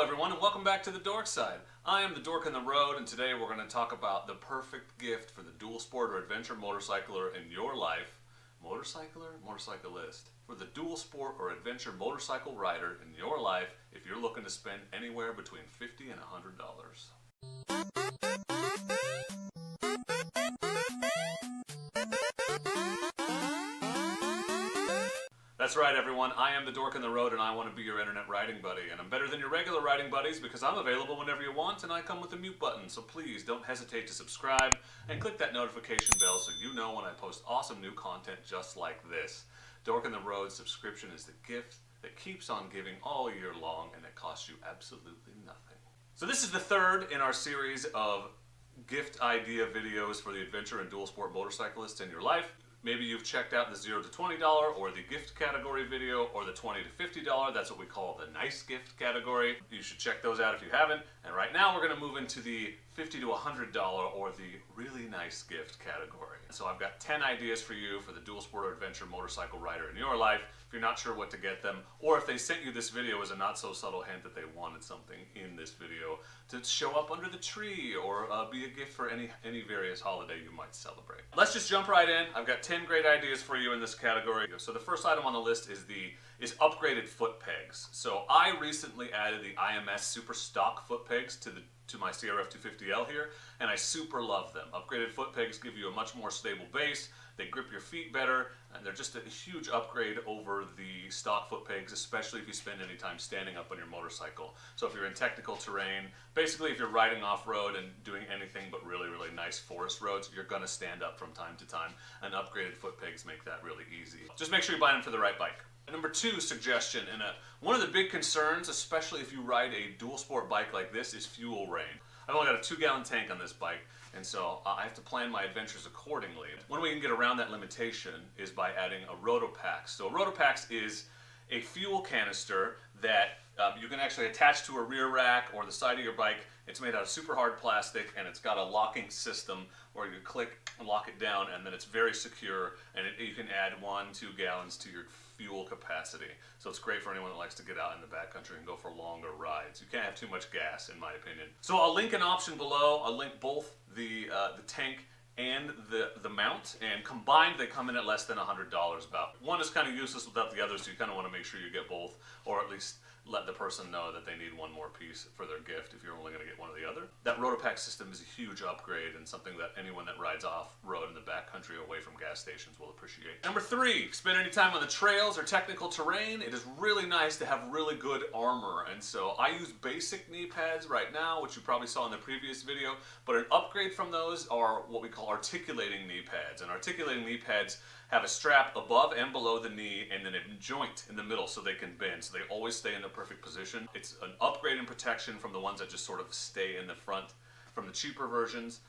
everyone, and welcome back to the Dork Side. I am the Dork on the Road, and today we're going to talk about the perfect gift for the dual sport or adventure motorcycler in your life. Motorcycler? Motorcyclist. For the dual sport or adventure motorcycle rider in your life if you're looking to spend anywhere between $50 and $100. That's right, everyone. I am the Dork on the Road, and I want to be your internet riding buddy. And I'm better than your regular riding buddies because I'm available whenever you want, and I come with a mute button. So please don't hesitate to subscribe and click that notification bell so you know when I post awesome new content just like this. Dork on the Road subscription is the gift that keeps on giving all year long, and it costs you absolutely nothing. So this is the third in our series of gift idea videos for the adventure and dual sport motorcyclists in your life. Maybe you've checked out the $0 to $20 or the gift category video or the $20 to $50. That's what we call the nice gift category. You should check those out if you haven't. And right now we're going to move into the $50 to $100 or the really nice gift category. So I've got 10 ideas for you for the dual sport or adventure motorcycle rider in your life. If you're not sure what to get them, or if they sent you this video as a not so subtle hint that they wanted something in this video to show up under the tree or be a gift for any various holiday you might celebrate. Let's just jump right in. I've got 10 great ideas for you in this category. So the first item on the list is upgraded foot pegs. So I recently added the IMS Super Stock foot pegs to my CRF 250L here, and I super love them. Upgraded foot pegs give you a much more stable base, they grip your feet better, and they're just a huge upgrade over the stock foot pegs, especially if you spend any time standing up on your motorcycle. So if you're in technical terrain, basically if you're riding off-road and doing anything but really, really nice forest roads, you're going to stand up from time to time, and upgraded foot pegs make that really easy. Just make sure you buy them for the right bike. Number two suggestion, and one of the big concerns, especially if you ride a dual sport bike like this, is fuel rain. I've only got a 2-gallon tank on this bike, and so I have to plan my adventures accordingly. One way you can get around that limitation is by adding a Rotor Pack. So a Rotor Pack is a fuel canister that you can actually attach to a rear rack or the side of your bike. It's made out of super hard plastic, and it's got a locking system where you click and lock it down, and then it's very secure, and you can add 1-2 gallons to your fuel capacity. So it's great for anyone that likes to get out in the backcountry and go for longer rides. You can't have too much gas, in my opinion. So I'll link an option below. I'll link both the tank and the mount, and combined they come in at less than $100 about. One is kind of useless without the other, so you kind of want to make sure you get both, or at least let the person know that they need one more piece for their gift if you're only going to get one or the other. That Rotor Pack system is a huge upgrade and something that anyone that rides off-road in the backcountry away from gas stations will appreciate. Number three, spend any time on the trails or technical terrain. It is really nice to have really good armor, and so I use basic knee pads right now, which you probably saw in the previous video, but an upgrade from those are what we call articulating knee pads. And articulating knee pads have a strap above and below the knee and then a joint in the middle so they can bend, so they always stay in the perfect position. It's an upgrade in protection from the ones that just sort of stay in the front from the cheaper versions.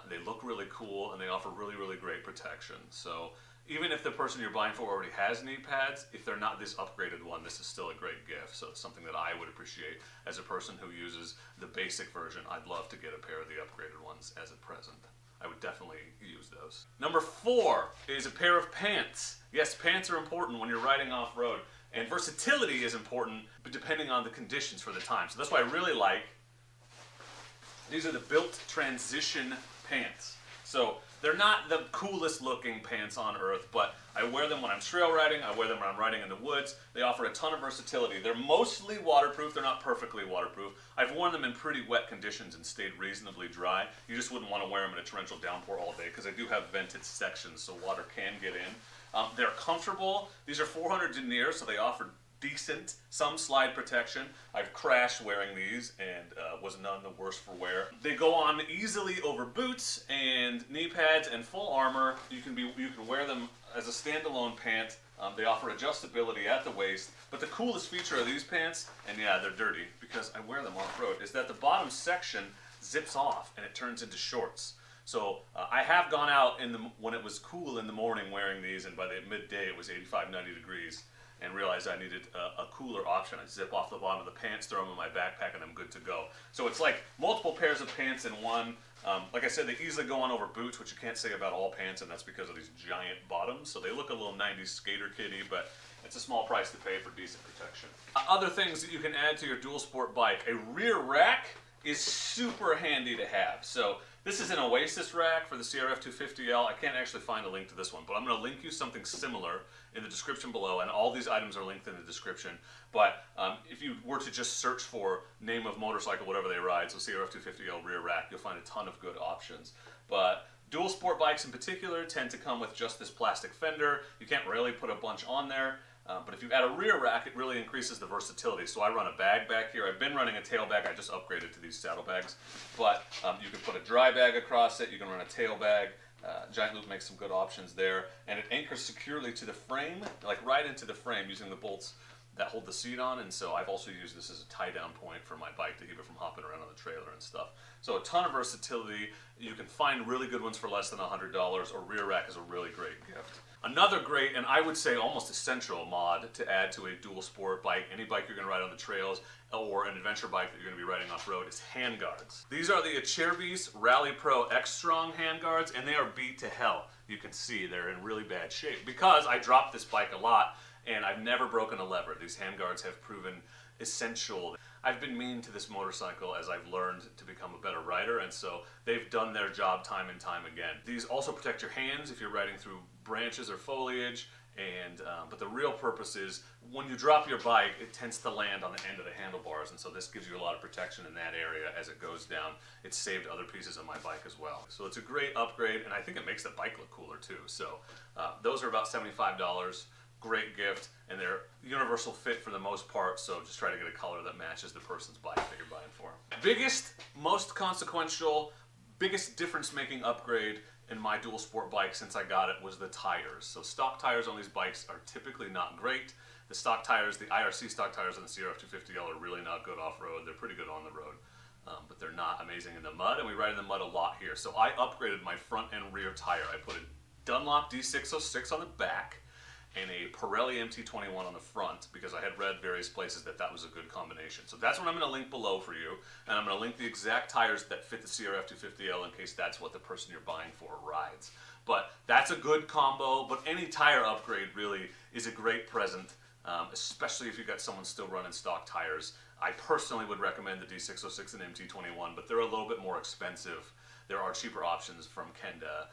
They look really cool and they offer really, really great protection. So even if the person you're buying for already has knee pads, if they're not this upgraded one, this is still a great gift. So it's something that I would appreciate as a person who uses the basic version. I'd love to get a pair of the upgraded ones as a present. I would definitely use those. Number four is a pair of pants. Yes, pants are important when you're riding off-road, and versatility is important, but depending on the conditions for the time. So that's why I really like, these are the Built Transition pants. So they're not the coolest looking pants on earth, but I wear them when I'm trail riding, I wear them when I'm riding in the woods. They offer a ton of versatility. They're mostly waterproof, they're not perfectly waterproof. I've worn them in pretty wet conditions and stayed reasonably dry. You just wouldn't want to wear them in a torrential downpour all day because they do have vented sections so water can get in. They're comfortable. These are 400 denier, so they offer decent, some slide protection. I've crashed wearing these and was none the worse for wear. They go on easily over boots and knee pads and full armor. You can wear them as a standalone pant. They offer adjustability at the waist, but the coolest feature of these pants, and yeah, they're dirty because I wear them off-road, is that the bottom section zips off and it turns into shorts. So I have gone out when it was cool in the morning wearing these, and by the midday it was 85, 90 degrees. and realized I needed a cooler option. I zip off the bottom of the pants, throw them in my backpack, and I'm good to go. So it's like multiple pairs of pants in one. Like I said, they easily go on over boots, which you can't say about all pants, and that's because of these giant bottoms. So they look a little 90s skater kiddie, but it's a small price to pay for decent protection. Other things that you can add to your dual sport bike. A rear rack is super handy to have. So this is an Oasis rack for the CRF 250L. I can't actually find a link to this one, but I'm going to link you something similar in the description below, and all these items are linked in the description. But if you were to just search for name of motorcycle, whatever they ride, so CRF 250L rear rack, you'll find a ton of good options. But dual sport bikes in particular tend to come with just this plastic fender. You can't really put a bunch on there. But if you add a rear rack, it really increases the versatility. So I run a bag back here. I've been running a tail bag. I just upgraded to these saddlebags. But you can put a dry bag across it. You can run a tail bag. Giant Loop makes some good options there. And it anchors securely to the frame, like right into the frame, using the bolts that hold the seat on. And so I've also used this as a tie-down point for my bike to keep it from hopping around on the trailer and stuff. So a ton of versatility. You can find really good ones for less than $100, or rear rack is a really great gift. Another great, and I would say almost essential mod to add to a dual sport bike, any bike you're going to ride on the trails, or an adventure bike that you're going to be riding off-road, is handguards. These are the Acerbis Rally Pro X-Strong handguards, and they are beat to hell. You can see they're in really bad shape because I dropped this bike a lot, and I've never broken a lever. These handguards have proven essential. I've been mean to this motorcycle as I've learned to become a better rider, and so they've done their job time and time again. These also protect your hands if you're riding through branches or foliage, and but the real purpose is when you drop your bike, it tends to land on the end of the handlebars, and so this gives you a lot of protection in that area as it goes down. It's saved other pieces of my bike as well. So it's a great upgrade, and I think it makes the bike look cooler too. So those are about $75. Great gift, and they're universal fit for the most part, so just try to get a color that matches the person's bike that you're buying for. Biggest, most consequential, biggest difference-making upgrade in my dual sport bike since I got it was the tires. So stock tires on these bikes are typically not great. The stock tires, the IRC stock tires on the CRF 250L are really not good off-road. They're pretty good on the road, but they're not amazing in the mud, and we ride in the mud a lot here. So I upgraded my front and rear tire. I put a Dunlop D606 on the back, and a Pirelli MT21 on the front, because I had read various places that that was a good combination. So that's what I'm going to link below for you, and I'm going to link the exact tires that fit the CRF 250L in case that's what the person you're buying for rides. But that's a good combo, but any tire upgrade really is a great present, especially if you've got someone still running stock tires. I personally would recommend the D606 and MT21, but they're a little bit more expensive. There are cheaper options from Kenda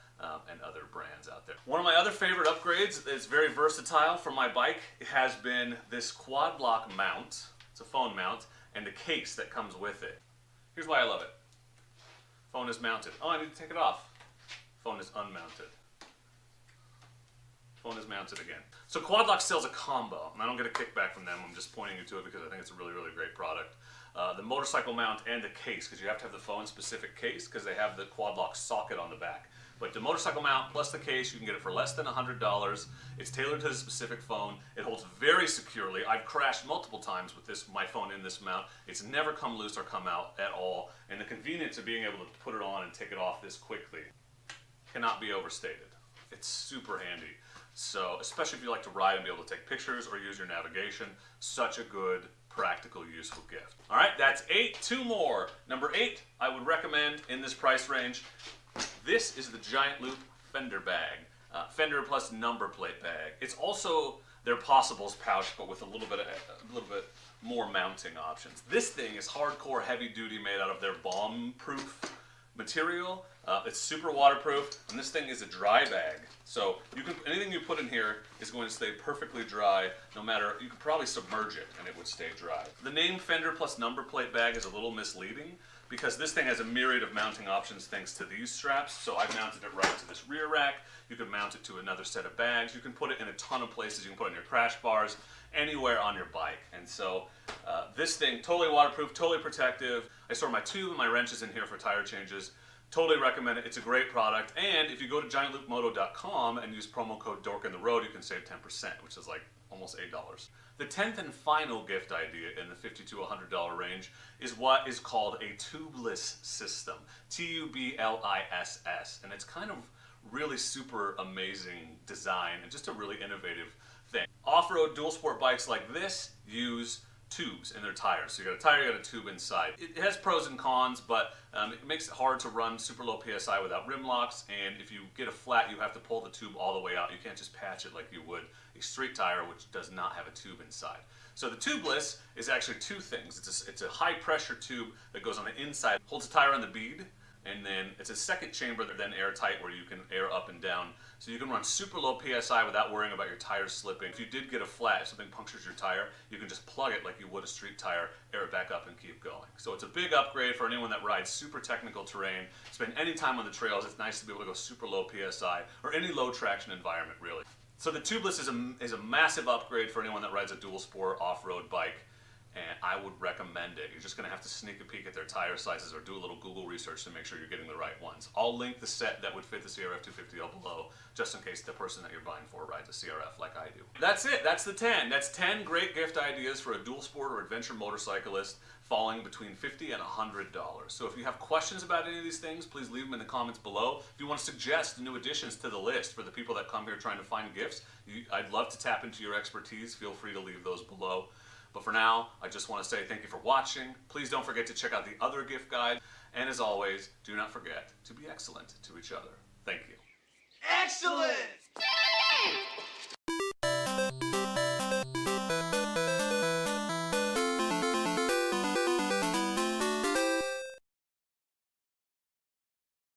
and other brands out there. One of my other favorite upgrades that's very versatile for my bike has been this quad lock mount. It's a phone mount, and the case that comes with it. Here's why I love it. Phone is mounted. Oh, I need to take it off. Phone is unmounted. Phone is mounted again. So Quad Lock sells a combo, and I don't get a kickback from them. I'm just pointing you to it because I think it's a really, really great product. The motorcycle mount and the case, because you have to have the phone-specific case, because they have the Quad Lock socket on the back. But the motorcycle mount plus the case, you can get it for less than $100. It's tailored to the specific phone. It holds very securely. I've crashed multiple times with my phone in this mount. It's never come loose or come out at all. And the convenience of being able to put it on and take it off this quickly cannot be overstated. It's super handy. So, especially if you like to ride and be able to take pictures or use your navigation, such a good, practical, useful gift. All right, that's 8. 2 more. Number 8, I would recommend in this price range. This is the Giant Loop Fender bag. Fender plus number plate bag. It's also their Possibles pouch, but with a little bit more mounting options. This thing is hardcore, heavy duty, made out of their bomb-proof material. It's super waterproof, and this thing is a dry bag. So anything you put in here is going to stay perfectly dry, no matter, you could probably submerge it and it would stay dry. The name Fender plus number plate bag is a little misleading because this thing has a myriad of mounting options thanks to these straps. So I've mounted it right to this rear rack. You can mount it to another set of bags. You can put it in a ton of places. You can put it on your crash bars, anywhere on your bike. And so this thing, totally waterproof, totally protective. I store my tube and my wrenches in here for tire changes. Totally recommend it. It's a great product. And if you go to giantloopmoto.com and use promo code Dork in the Road, you can save 10%, which is like almost $8. The 10th and final gift idea in the $50 to $100 range is what is called a Tubeless System. T-U-B-L-I-S-S. And it's kind of really super amazing design and just a really innovative thing. Off-road dual sport bikes like this use tubes in their tires. So you got a tire, you got a tube inside. It has pros and cons, but it makes it hard to run super low PSI without rim locks, and if you get a flat, you have to pull the tube all the way out. You can't just patch it like you would a street tire, which does not have a tube inside. So the tubeless is actually two things. It's a high pressure tube that goes on the inside, holds the tire on the bead, and then it's a second chamber that then airtight where you can air up and down. So you can run super low PSI without worrying about your tires slipping. If you did get a flat, if something punctures your tire, you can just plug it like you would a street tire, air it back up and keep going. So it's a big upgrade for anyone that rides super technical terrain, spend any time on the trails. It's nice to be able to go super low PSI or any low traction environment really. So the tubeless is a massive upgrade for anyone that rides a dual sport off-road bike. And I would recommend it. You're just going to have to sneak a peek at their tire sizes or do a little Google research to make sure you're getting the right ones. I'll link the set that would fit the CRF 250L below, just in case the person that you're buying for rides a CRF like I do. That's it. That's the 10. That's 10 great gift ideas for a dual sport or adventure motorcyclist falling between $50 and $100. So if you have questions about any of these things, please leave them in the comments below. If you want to suggest new additions to the list for the people that come here trying to find gifts, I'd love to tap into your expertise. Feel free to leave those below. But for now, I just want to say thank you for watching. Please don't forget to check out the other gift guide. And as always, do not forget to be excellent to each other. Thank you. Excellent!